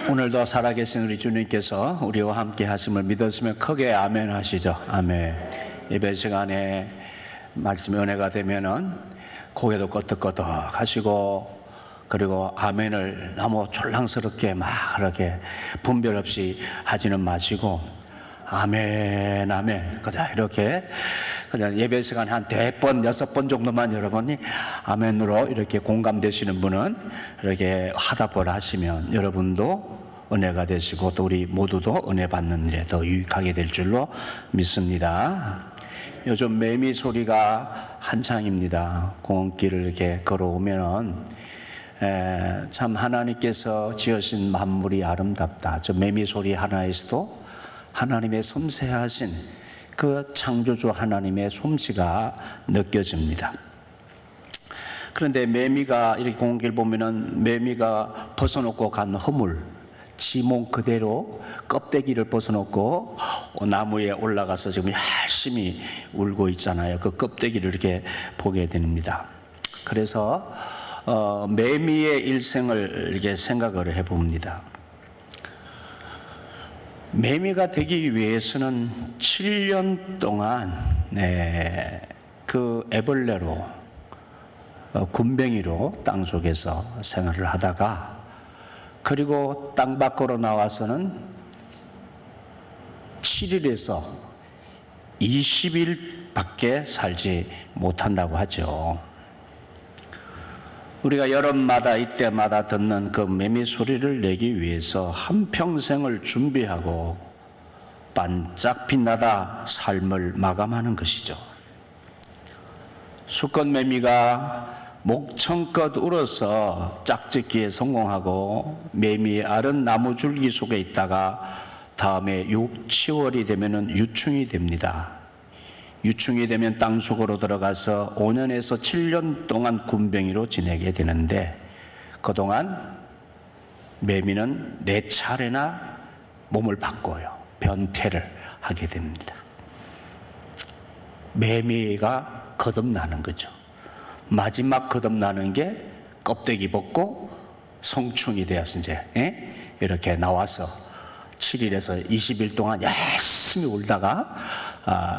오늘도 살아계신 우리 주님께서 우리와 함께 하심을 믿었으면 크게 아멘 하시죠. 아멘. 예배 시간에 말씀의 은혜가 되면은 고개도 끄덕끄덕 하시고, 그리고 아멘을 너무 졸랑스럽게 막 그렇게 분별 없이 하지는 마시고, 아멘 아멘 그냥 이렇게 그냥 예배 시간에 한 4번 6번 정도만 여러분이 아멘으로 이렇게 공감되시는 분은 이렇게 화답을 하시면 여러분도 은혜가 되시고 또 우리 모두도 은혜 받는 일에 더 유익하게 될 줄로 믿습니다. 요즘 매미 소리가 한창입니다. 공원길을 이렇게 걸어오면은 참 하나님께서 지으신 만물이 아름답다. 저 매미 소리 하나에서도 하나님의 섬세하신 그 창조주 하나님의 솜씨가 느껴집니다. 그런데 매미가 이렇게 공길 보면은 매미가 벗어놓고 간 허물, 지몸 그대로 껍데기를 벗어놓고 나무에 올라가서 지금 열심히 울고 있잖아요. 그 껍데기를 이렇게 보게 됩니다. 그래서 매미의 일생을 이렇게 생각을 해봅니다. 매미가 되기 위해서는 7년 동안 그 애벌레로 군뱅이로 땅속에서 생활을 하다가, 그리고 땅 밖으로 나와서는 7일에서 20일밖에 살지 못한다고 하죠. 우리가 여름마다 이때마다 듣는 그 매미 소리를 내기 위해서 한평생을 준비하고 반짝 빛나다 삶을 마감하는 것이죠. 수컷 매미가 목청껏 울어서 짝짓기에 성공하고 매미의 알은 나무 줄기 속에 있다가 다음에 6, 10월이 되면 유충이 됩니다. 유충이 되면 땅속으로 들어가서 5년에서 7년 동안 군뱅이로 지내게 되는데, 그동안 매미는 4차례나 몸을 바꿔요. 변태를 하게 됩니다. 매미가 거듭나는 거죠. 마지막 거듭나는 게 껍데기 벗고 성충이 되어서 이제 이렇게 나와서 7일에서 20일 동안 열심히 울다가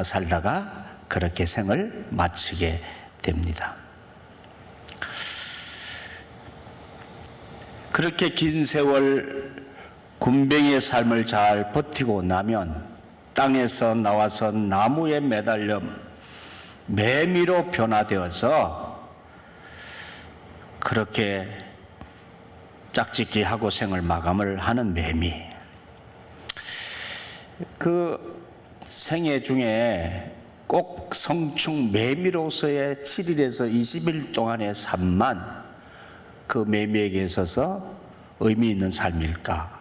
살다가 그렇게 생을 마치게 됩니다. 그렇게 긴 세월 군뱅이의 삶을 잘 버티고 나면 땅에서 나와서 나무에 매달려 매미로 변화되어서 그렇게 짝짓기하고 생을 마감을 하는 매미. 그 생애 중에 꼭 성충 매미로서의 7일에서 20일 동안의 삶만 그 매미에게 있어서 의미 있는 삶일까?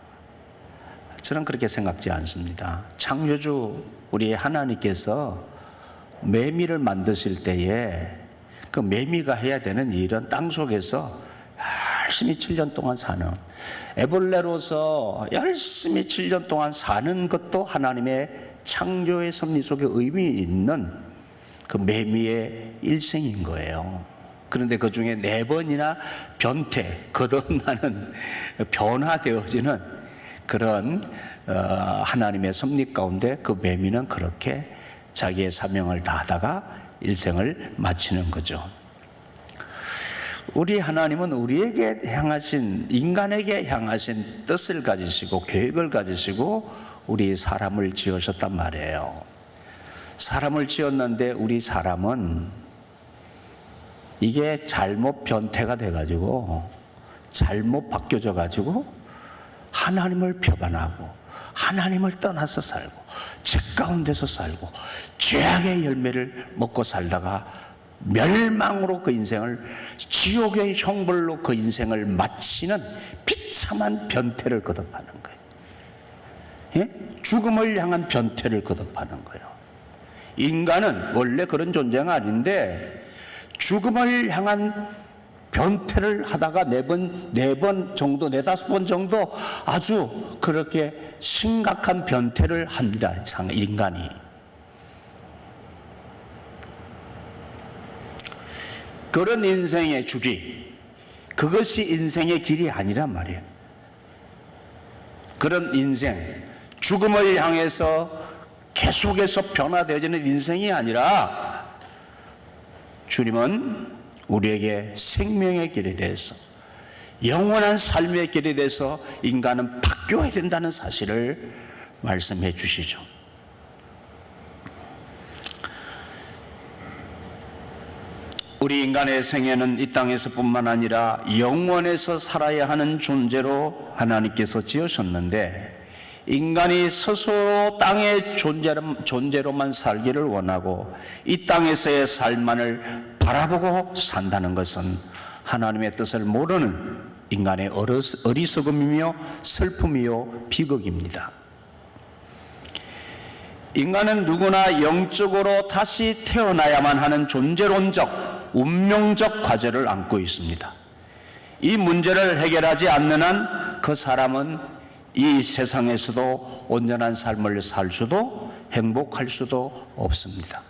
저는 그렇게 생각지 않습니다. 창조주 우리 하나님께서 매미를 만드실 때에 그 매미가 해야 되는 일은 땅속에서 열심히 7년 동안 사는, 애벌레로서 열심히 7년 동안 사는 것도 하나님의 창조의 섭리 속에 의미 있는 그 매미의 일생인 거예요. 그런데 그 중에 4번이나 변태, 거듭나는, 변화되어지는 그런 하나님의 섭리 가운데 그 매미는 그렇게 자기의 사명을 다하다가 일생을 마치는 거죠. 우리 하나님은 우리에게 향하신, 인간에게 향하신 뜻을 가지시고 계획을 가지시고 우리 사람을 지으셨단 말이에요. 사람을 지었는데 우리 사람은 이게 잘못 변태가 돼가지고 잘못 바뀌어져 가지고 하나님을 표반하고 하나님을 떠나서 살고 죄 가운데서 살고 죄악의 열매를 먹고 살다가 멸망으로 그 인생을, 지옥의 형벌로 그 인생을 마치는 비참한 변태를 거듭하는 거예요. 예? 죽음을 향한 변태를 거듭하는 거예요. 인간은 원래 그런 존재가 아닌데 죽음을 향한 변태를 하다가 4번 정도, 4-5번 정도 아주 그렇게 심각한 변태를 합니다. 인간이. 그런 인생의 주기, 그것이 인생의 길이 아니란 말이에요. 그런 인생, 죽음을 향해서 계속해서 변화되어지는 인생이 아니라 주님은 우리에게 생명의 길에 대해서, 영원한 삶의 길에 대해서 인간은 바뀌어야 된다는 사실을 말씀해 주시죠. 우리 인간의 생애는 이 땅에서뿐만 아니라 영원에서 살아야 하는 존재로 하나님께서 지으셨는데, 인간이 스스로 땅의 존재로만 살기를 원하고 이 땅에서의 삶만을 바라보고 산다는 것은 하나님의 뜻을 모르는 인간의 어리석음이며 슬픔이요 비극입니다. 인간은 누구나 영적으로 다시 태어나야만 하는 존재론적, 운명적 과제를 안고 있습니다. 이 문제를 해결하지 않는 한 그 사람은 이 세상에서도 온전한 삶을 살 수도 행복할 수도 없습니다.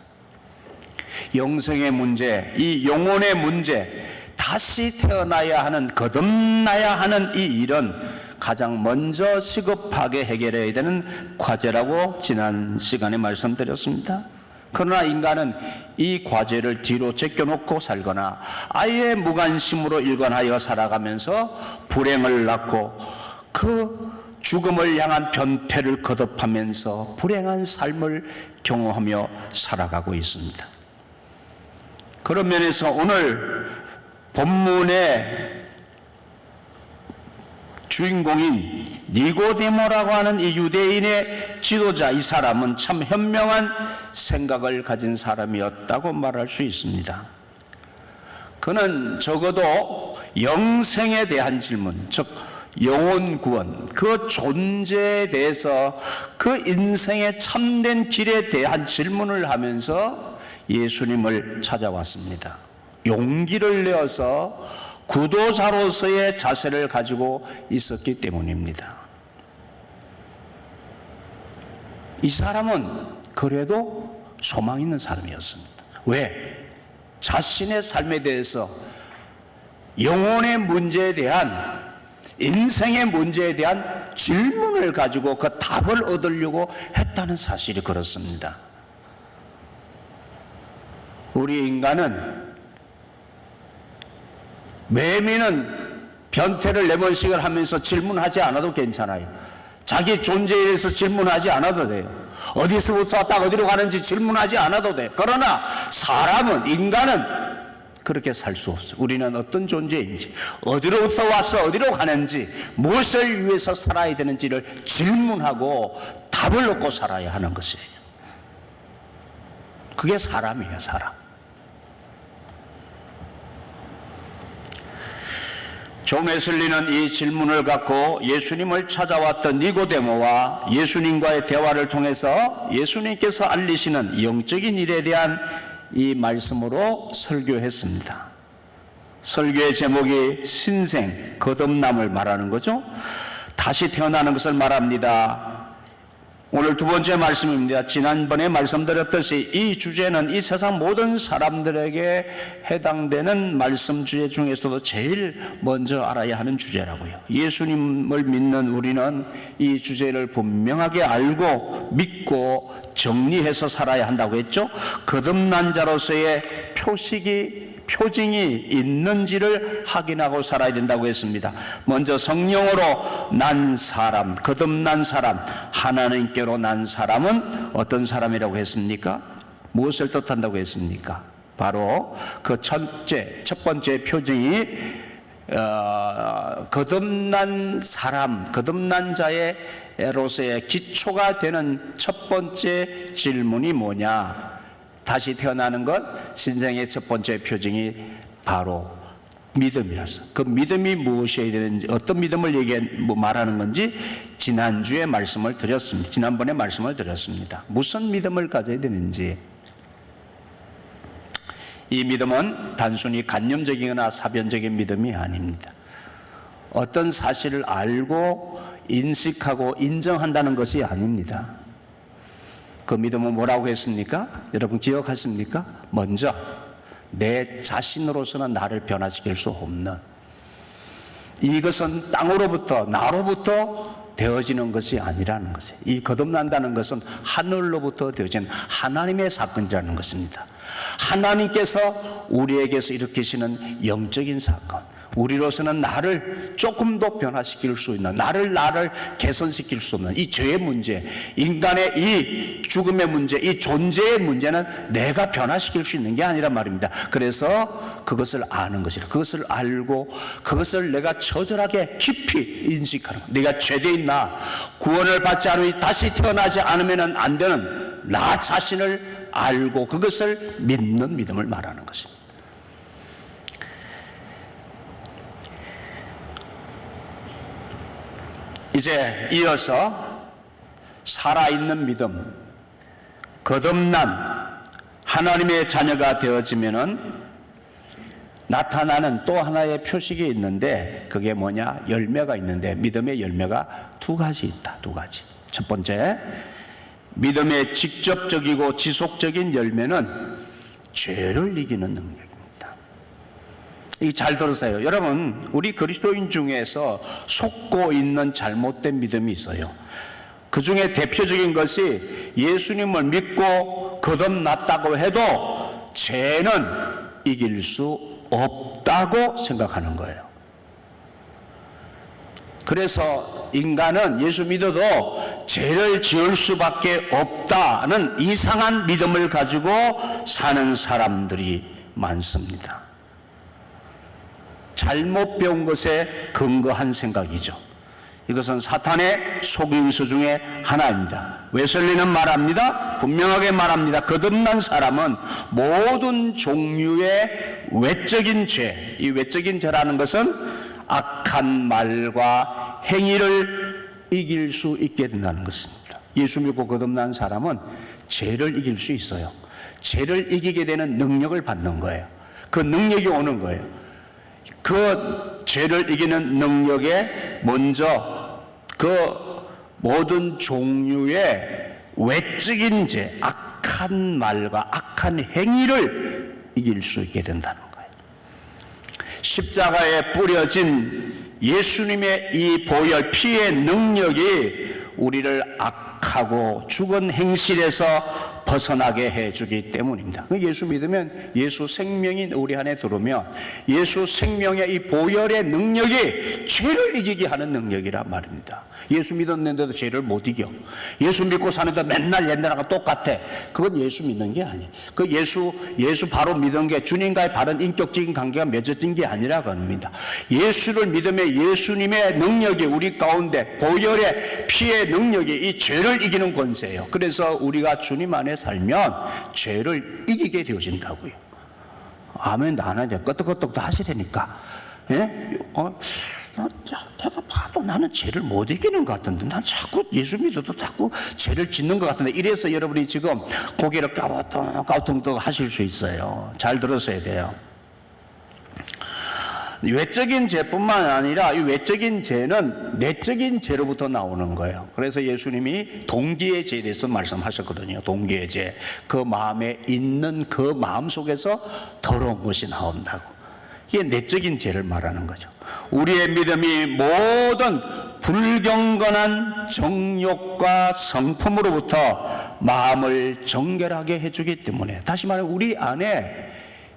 영생의 문제, 이 영혼의 문제, 다시 태어나야 하는, 거듭나야 하는 이 일은 가장 먼저 시급하게 해결해야 되는 과제라고 지난 시간에 말씀드렸습니다. 그러나 인간은 이 과제를 뒤로 제껴놓고 살거나 아예 무관심으로 일관하여 살아가면서 불행을 낳고 그 죽음을 향한 변태를 거듭하면서 불행한 삶을 경험하며 살아가고 있습니다. 그런 면에서 오늘 본문의 주인공인 니고데모라고 하는 이 유대인의 지도자, 이 사람은 참 현명한 생각을 가진 사람이었다고 말할 수 있습니다. 그는 적어도 영생에 대한 질문, 즉 영혼 구원, 그 존재에 대해서, 그 인생의 참된 길에 대한 질문을 하면서 예수님을 찾아왔습니다. 용기를 내어서 구도자로서의 자세를 가지고 있었기 때문입니다. 이 사람은 그래도 소망 있는 사람이었습니다. 왜? 자신의 삶에 대해서, 영혼의 문제에 대한, 인생의 문제에 대한 질문을 가지고 그 답을 얻으려고 했다는 사실이 그렇습니다. 우리 인간은 매미는 변태를 4번씩을 하면서 질문하지 않아도 괜찮아요. 자기 존재에 대해서 질문하지 않아도 돼요. 어디서부터 왔다 어디로 가는지 질문하지 않아도 돼요. 그러나 사람은, 인간은 그렇게 살 수 없어요. 우리는 어떤 존재인지, 어디로부터 와서 어디로 가는지, 무엇을 위해서 살아야 되는지를 질문하고 답을 얻고 살아야 하는 것이에요. 그게 사람이에요, 사람. 존 웨슬리는 이 질문을 갖고 예수님을 찾아왔던 니고데모와 예수님과의 대화를 통해서 예수님께서 알리시는 영적인 일에 대한 이 말씀으로 설교했습니다. 설교의 제목이 신생, 거듭남을 말하는 거죠. 다시 태어나는 것을 말합니다. 오늘 두 번째 말씀입니다. 지난번에 말씀드렸듯이 이 주제는 이 세상 모든 사람들에게 해당되는 말씀 주제 중에서도 제일 먼저 알아야 하는 주제라고요. 예수님을 믿는 우리는 이 주제를 분명하게 알고 믿고 정리해서 살아야 한다고 했죠. 거듭난 자로서의 표징이 있는지를 확인하고 살아야 된다고 했습니다. 먼저 성령으로 난 사람, 거듭난 사람, 하나님께로 난 사람은 어떤 사람이라고 했습니까? 무엇을 뜻한다고 했습니까? 바로 그 첫 번째 표징이 거듭난 사람, 거듭난 자로서의 기초가 되는 첫 번째 질문이 뭐냐? 다시 태어나는 것, 신생의 첫 번째 표징이 바로 믿음이라서. 그 믿음이 무엇이어야 되는지, 어떤 믿음을 말하는 건지 지난번에 말씀을 드렸습니다. 무슨 믿음을 가져야 되는지. 이 믿음은 단순히 관념적이거나 사변적인 믿음이 아닙니다. 어떤 사실을 알고 인식하고 인정한다는 것이 아닙니다. 그 믿음은 뭐라고 했습니까? 여러분 기억하십니까? 먼저 내 자신으로서는 나를 변화시킬 수 없는, 이것은 땅으로부터, 나로부터 되어지는 것이 아니라는 것이에요. 이 거듭난다는 것은 하늘로부터 되어진 하나님의 사건이라는 것입니다. 하나님께서 우리에게서 일으키시는 영적인 사건, 우리로서는 나를 조금 더 변화시킬 수 있는, 나를 개선시킬 수 없는 이 죄의 문제, 인간의 이 죽음의 문제, 이 존재의 문제는 내가 변화시킬 수 있는 게 아니란 말입니다. 그래서 그것을 아는 것이라. 그것을 알고 그것을 내가 처절하게 깊이 인식하는 것. 내가 죄대인 나, 구원을 받지 않으니 다시 태어나지 않으면 안 되는 나 자신을 알고 그것을 믿는 믿음을 말하는 것입니다. 이제 이어서 살아있는 믿음, 거듭난 하나님의 자녀가 되어지면은 나타나는 또 하나의 표식이 있는데, 그게 뭐냐? 열매가 있는데, 믿음의 열매가 두 가지 있다. 두 가지. 첫 번째, 믿음의 직접적이고 지속적인 열매는 죄를 이기는 능력입니다. 이 잘 들으세요. 여러분, 우리 그리스도인 중에서 속고 있는 잘못된 믿음이 있어요. 그 중에 대표적인 것이 예수님을 믿고 거듭났다고 해도 죄는 이길 수 없다고 생각하는 거예요. 그래서 인간은 예수 믿어도 죄를 지을 수밖에 없다는 이상한 믿음을 가지고 사는 사람들이 많습니다. 잘못 배운 것에 근거한 생각이죠. 이것은 사탄의 속임수 중에 하나입니다. 웨슬리는 말합니다. 분명하게 말합니다. 거듭난 사람은 모든 종류의 외적인 죄, 이 외적인 죄라는 것은 악한 말과 행위를 이길 수 있게 된다는 것입니다. 예수 믿고 거듭난 사람은 죄를 이길 수 있어요. 죄를 이기게 되는 능력을 받는 거예요. 그 능력이 오는 거예요. 그 죄를 이기는 능력에 먼저 그 모든 종류의 외적인 죄, 악한 말과 악한 행위를 이길 수 있게 된다는 거예요. 십자가에 뿌려진 예수님의 이 보혈 피의 능력이 우리를 악하고 죽은 행실에서 벗어나게 해주기 때문입니다. 예수 믿으면 예수 생명이 우리 안에 들어오면 예수 생명의 이 보혈의 능력이 죄를 이기게 하는 능력이란 말입니다. 예수 믿었는데도 죄를 못 이겨. 예수 믿고 사는데 맨날 옛날하고 똑같아. 그건 예수 믿는 게 아니에요. 그 예수 바로 믿은 게 주님과의 바른 인격적인 관계가 맺어진 게 아니라고 합니다. 예수를 믿으면 예수님의 능력이 우리 가운데, 보혈의 피의 능력이 이 죄를 이기는 권세예요. 그래서 우리가 주님 안에 살면 죄를 이기게 되어진다고요. 아멘. 나는 이제 끄떡끄떡도 하시라니까. 예? 내가 봐도 나는 죄를 못 이기는 것 같은데, 난 자꾸 예수 믿어도 자꾸 죄를 짓는 것 같은데, 이래서 여러분이 지금 고개를 까우뚱까우뚱 하실 수 있어요. 잘 들으셔야 돼요. 외적인 죄뿐만 아니라 이 외적인 죄는 내적인 죄로부터 나오는 거예요. 그래서 예수님이 동기의 죄에 대해서 말씀하셨거든요. 동기의 죄, 그 마음에 있는 그 마음 속에서 더러운 것이 나온다고. 이게 내적인 죄를 말하는 거죠. 우리의 믿음이 모든 불경건한 정욕과 성품으로부터 마음을 정결하게 해주기 때문에, 다시 말해 우리 안에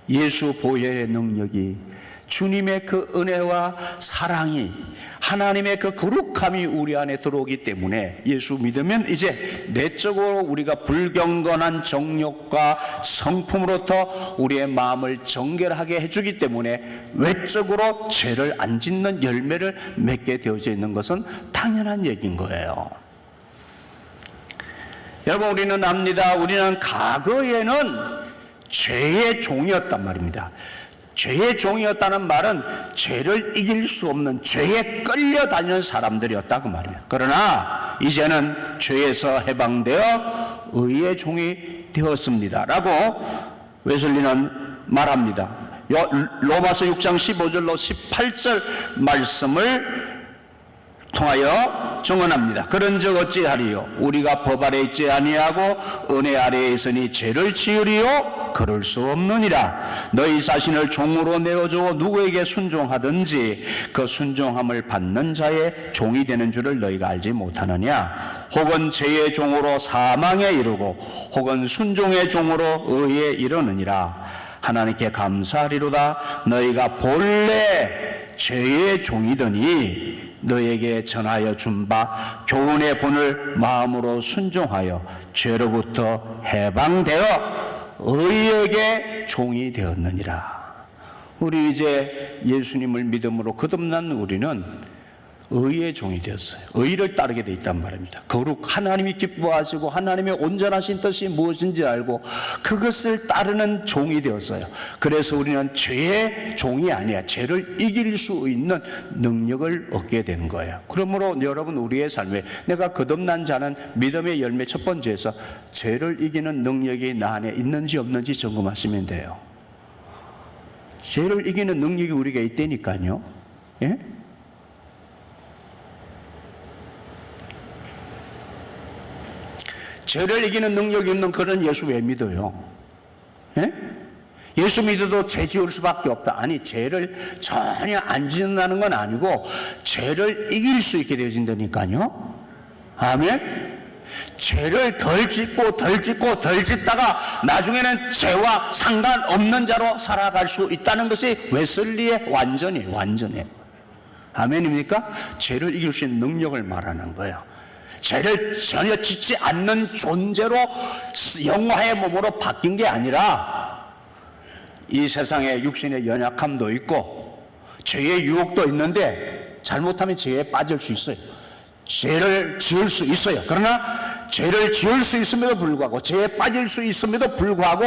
예수 보혈의 능력이, 주님의 그 은혜와 사랑이, 하나님의 그 거룩함이 우리 안에 들어오기 때문에 예수 믿으면 이제 내적으로 우리가 불경건한 정욕과 성품으로부터 우리의 마음을 정결하게 해주기 때문에 외적으로 죄를 안 짓는 열매를 맺게 되어져 있는 것은 당연한 얘기인 거예요. 여러분, 우리는 압니다. 우리는 과거에는 죄의 종이었단 말입니다. 죄의 종이었다는 말은 죄를 이길 수 없는, 죄에 끌려다니는 사람들이었다고 말입니다. 그러나 이제는 죄에서 해방되어 의의 종이 되었습니다 라고 웨슬리는 말합니다. 로마서 6장 15절로 18절 말씀을 통하여 정언합니다. 그런즉 어찌하리요? 우리가 법 아래 있지 아니하고 은혜 아래에 있으니 죄를 지으리요? 그럴 수 없느니라. 너희 자신을 종으로 내어주어 누구에게 순종하든지 그 순종함을 받는 자의 종이 되는 줄을 너희가 알지 못하느냐? 혹은 죄의 종으로 사망에 이르고 혹은 순종의 종으로 의에 이르느니라. 하나님께 감사하리로다. 너희가 본래 죄의 종이더니 너에게 전하여 준 바 교훈의 본을 마음으로 순종하여 죄로부터 해방되어 의에게 종이 되었느니라. 우리 이제 예수님을 믿음으로 거듭난 우리는 의의 종이 되었어요. 의를 따르게 돼 있단 말입니다. 거룩 하나님이 기뻐하시고 하나님의 온전하신 뜻이 무엇인지 알고 그것을 따르는 종이 되었어요. 그래서 우리는 죄의 종이 아니야. 죄를 이길 수 있는 능력을 얻게 된 거예요. 그러므로 여러분, 우리의 삶에 내가 거듭난 자는 믿음의 열매 첫 번째에서 죄를 이기는 능력이 나 안에 있는지 없는지 점검하시면 돼요. 죄를 이기는 능력이 우리가 있다니까요. 예? 죄를 이기는 능력이 있는 그런 예수 왜 믿어요? 예? 예수 믿어도 죄 지을 수밖에 없다. 아니, 죄를 전혀 안 짓는다는 건 아니고 죄를 이길 수 있게 되어진다니까요. 아멘? 죄를 덜 짓고 덜 짓고 덜 짓다가 나중에는 죄와 상관없는 자로 살아갈 수 있다는 것이 웨슬리의 완전이에요. 완전해요. 아멘입니까? 죄를 이길 수 있는 능력을 말하는 거예요. 죄를 전혀 짓지 않는 존재로 영화의 몸으로 바뀐 게 아니라 이 세상에 육신의 연약함도 있고 죄의 유혹도 있는데 잘못하면 죄에 빠질 수 있어요. 죄를 지을 수 있어요. 그러나 죄를 지을 수 있음에도 불구하고 죄에 빠질 수 있음에도 불구하고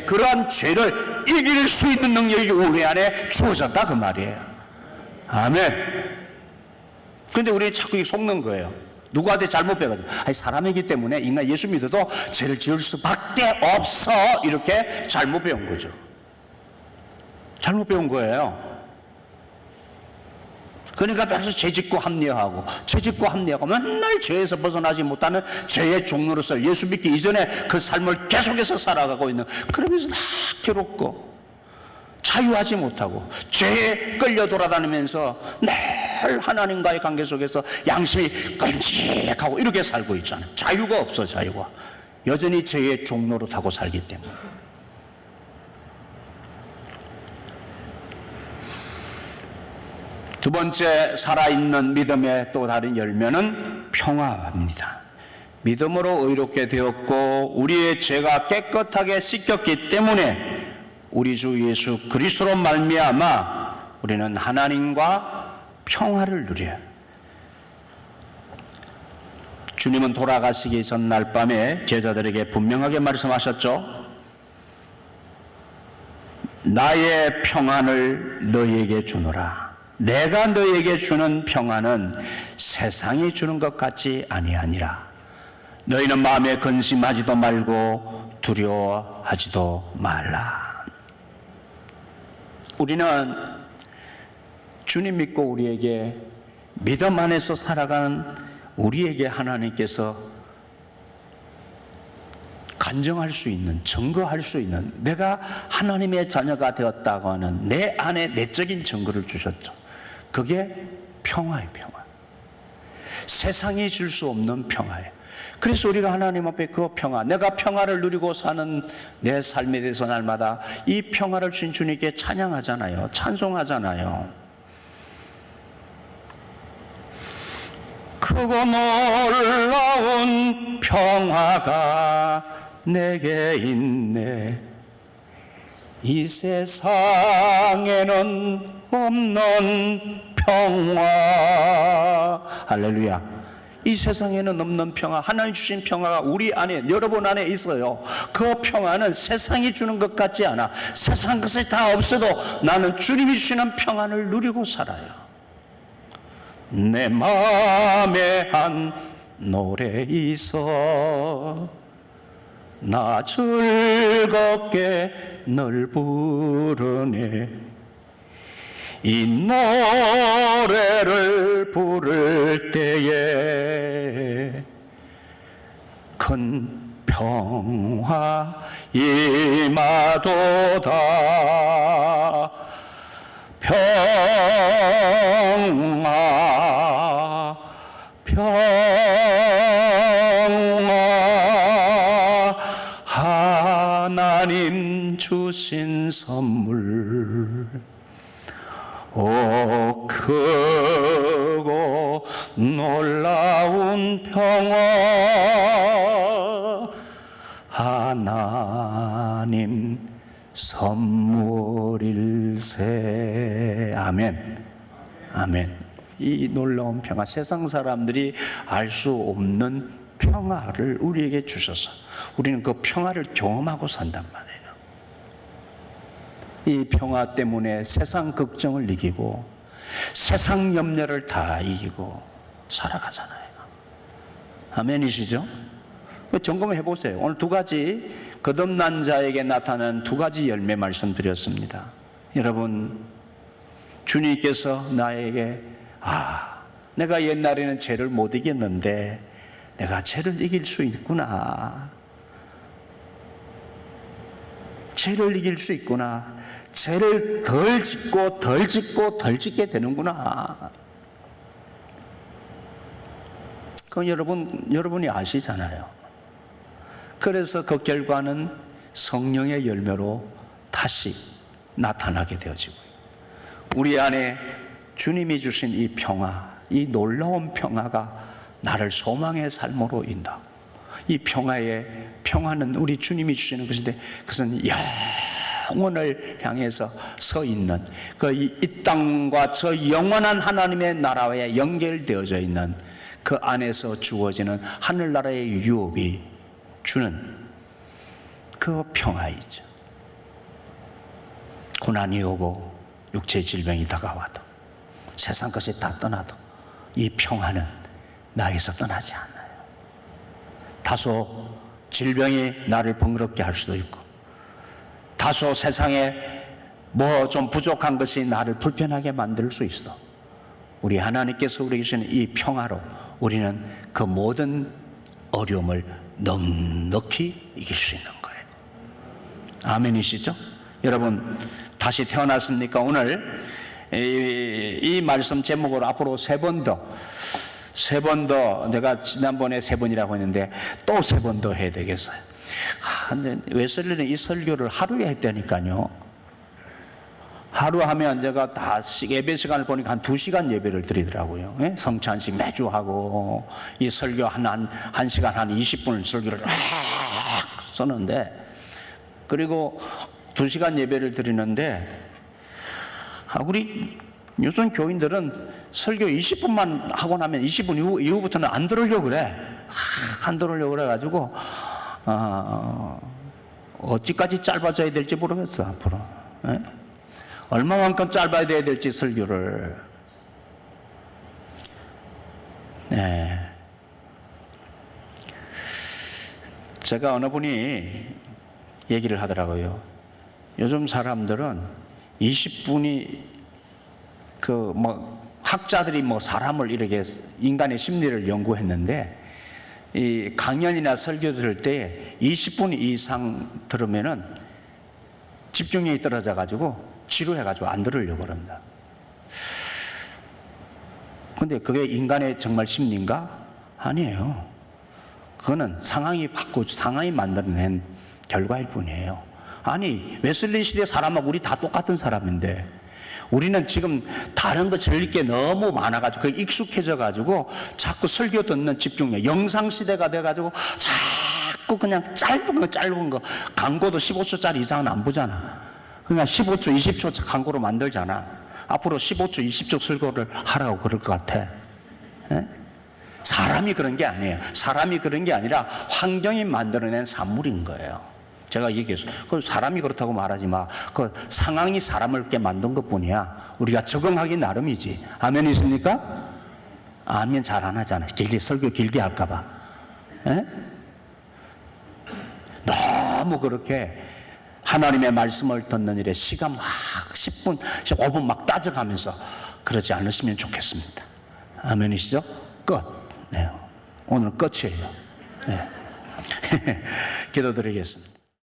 그러한 죄를 이길 수 있는 능력이 우리 안에 주어졌다 그 말이에요. 아멘. 그런데 우리는 자꾸 속는 거예요. 누구한테 잘못 배워가지고 사람이기 때문에 인간 예수 믿어도 죄를 지을 수밖에 없어, 이렇게 잘못 배운 거죠. 잘못 배운 거예요. 그러니까 계속 죄짓고 합리화하고 죄짓고 합리화하고 맨날 죄에서 벗어나지 못하는 죄의 종로로서 예수 믿기 이전에 그 삶을 계속해서 살아가고 있는, 그러면서 다 괴롭고 자유하지 못하고 죄에 끌려 돌아다니면서 늘 하나님과의 관계 속에서 양심이 끔찍하고 이렇게 살고 있잖아요. 자유가 없어. 자유가 여전히 죄의 종로로 타고 살기 때문에. 두 번째, 살아있는 믿음의 또 다른 열매는 평화입니다. 믿음으로 의롭게 되었고 우리의 죄가 깨끗하게 씻겼기 때문에 우리 주 예수 그리스도로 말미암아 우리는 하나님과 평화를 누려요. 주님은 돌아가시기 전 날 밤에 제자들에게 분명하게 말씀하셨죠. 나의 평안을 너희에게 주노라. 내가 너희에게 주는 평안은 세상이 주는 것 같지 아니하니라. 너희는 마음에 근심하지도 말고 두려워하지도 말라. 우리는 주님 믿고 우리에게 믿음 안에서 살아가는 우리에게 하나님께서 간증할 수 있는, 증거할 수 있는, 내가 하나님의 자녀가 되었다고 하는 내 안에 내적인 증거를 주셨죠. 그게 평화예요. 평화. 세상이 줄 수 없는 평화예요. 그래서 우리가 하나님 앞에 그 평화, 내가 평화를 누리고 사는 내 삶에 대해서 날마다 이 평화를 주신 주님께 찬양하잖아요. 찬송하잖아요. 크고 놀라운 평화가 내게 있네. 이 세상에는 없는 평화. 할렐루야. 이 세상에는 없는 평화, 하나님 주신 평화가 우리 안에, 여러분 안에 있어요. 그 평화는 세상이 주는 것 같지 않아. 세상 것이 다 없어도 나는 주님이 주시는 평안을 누리고 살아요. 내 마음에 한 노래 있어 나 즐겁게 널 부르네. 이 노래를 부를 때에 큰 평화 임하도다. 평화 평화 하나님 주신 선물 오 크고 놀라운 평화 하나님 선물일세. 아멘. 아멘. 이 놀라운 평화, 세상 사람들이 알 수 없는 평화를 우리에게 주셔서 우리는 그 평화를 경험하고 산단 말이에요. 이 평화 때문에 세상 걱정을 이기고 세상 염려를 다 이기고 살아가잖아요. 아멘이시죠? 점검해 보세요. 오늘 두 가지 거듭난 자에게 나타난 두 가지 열매 말씀드렸습니다. 여러분, 주님께서 나에게 내가 옛날에는 죄를 못 이겼는데 내가 죄를 이길 수 있구나. 죄를 이길 수 있구나. 죄를 덜 짓고 덜 짓고 덜 짓게 되는구나. 그건 여러분이 아시잖아요. 그래서 그 결과는 성령의 열매로 다시 나타나게 되어지고, 우리 안에 주님이 주신 이 평화, 이 놀라운 평화가 나를 소망의 삶으로 인도하고, 이 평화는 우리 주님이 주시는 것인데 그것은 영원을 향해서 서 있는 이 땅과 저 영원한 하나님의 나라에 연결되어져 있는 그 안에서 주어지는 하늘나라의 유업이 주는 그 평화이죠. 고난이 오고 육체의 질병이 다가와도 세상 것이 다 떠나도 이 평화는 나에게서 떠나지 않아요. 다소 질병이 나를 번거롭게 할 수도 있고, 다소 세상에 뭐 좀 부족한 것이 나를 불편하게 만들 수 있어. 우리 하나님께서 우리에게 주시는 이 평화로 우리는 그 모든 어려움을 넉넉히 이길 수 있는 거예요. 아멘이시죠? 여러분, 다시 태어났습니까? 오늘 이 말씀 제목으로 앞으로 세 번 더 내가 지난번에 3번이라고 했는데 또 3번 더 해야 되겠어요. 근데 웨슬리는 이 설교를 하루에 했다니까요. 하루 하면 제가 다 예배 시간을 보니까 한 2시간 예배를 드리더라고요. 예? 성찬식 매주 하고, 이 설교 한 시간 한 20분 설교를 막 썼는데, 그리고 2시간 예배를 드리는데, 우리 요즘 교인들은 설교 20분만 하고 나면 20분 이후부터는 안 들으려고 그래. 안 들으려고 그래가지고, 어찌까지 짧아져야 될지 모르겠어, 앞으로. 예? 얼마만큼 짧아야 될지 설교를. 네. 제가 어느 분이 얘기를 하더라고요. 요즘 사람들은 20분이 학자들이 사람을 이렇게 인간의 심리를 연구했는데, 이 강연이나 설교 들을 때 20분 이상 들으면은 집중력이 떨어져 가지고 지루해가지고 안 들으려고 그런다. 근데 그게 인간의 정말 심리인가? 아니에요. 그거는 상황이 만들어낸 결과일 뿐이에요. 아니, 웨슬리 시대 사람하고 우리 다 똑같은 사람인데, 우리는 지금 다른 거 들릴 게 너무 많아가지고 그게 익숙해져가지고 자꾸 설교 듣는 집중력, 영상 시대가 돼가지고 자꾸 그냥 짧은 거 광고도 15초짜리 이상은 안 보잖아. 그냥 15초, 20초 광고로 만들잖아. 앞으로 15초, 20초 설교를 하라고 그럴 것 같아. 에? 사람이 그런 게 아니에요. 사람이 그런 게 아니라 환경이 만들어낸 산물인 거예요. 제가 얘기했어요. 그 사람이 그렇다고 말하지 마. 그 상황이 사람을 그렇게 만든 것 뿐이야. 우리가 적응하기 나름이지. 아멘 있습니까? 아멘 잘 안 하잖아. 설교 길게 할까봐. 너무 그렇게 하나님의 말씀을 듣는 일에 시간 막 10분, 15분 막 따져가면서 그러지 않으시면 좋겠습니다. 아멘이시죠? 끝. 네. 오늘 끝이에요. 네. 기도드리겠습니다.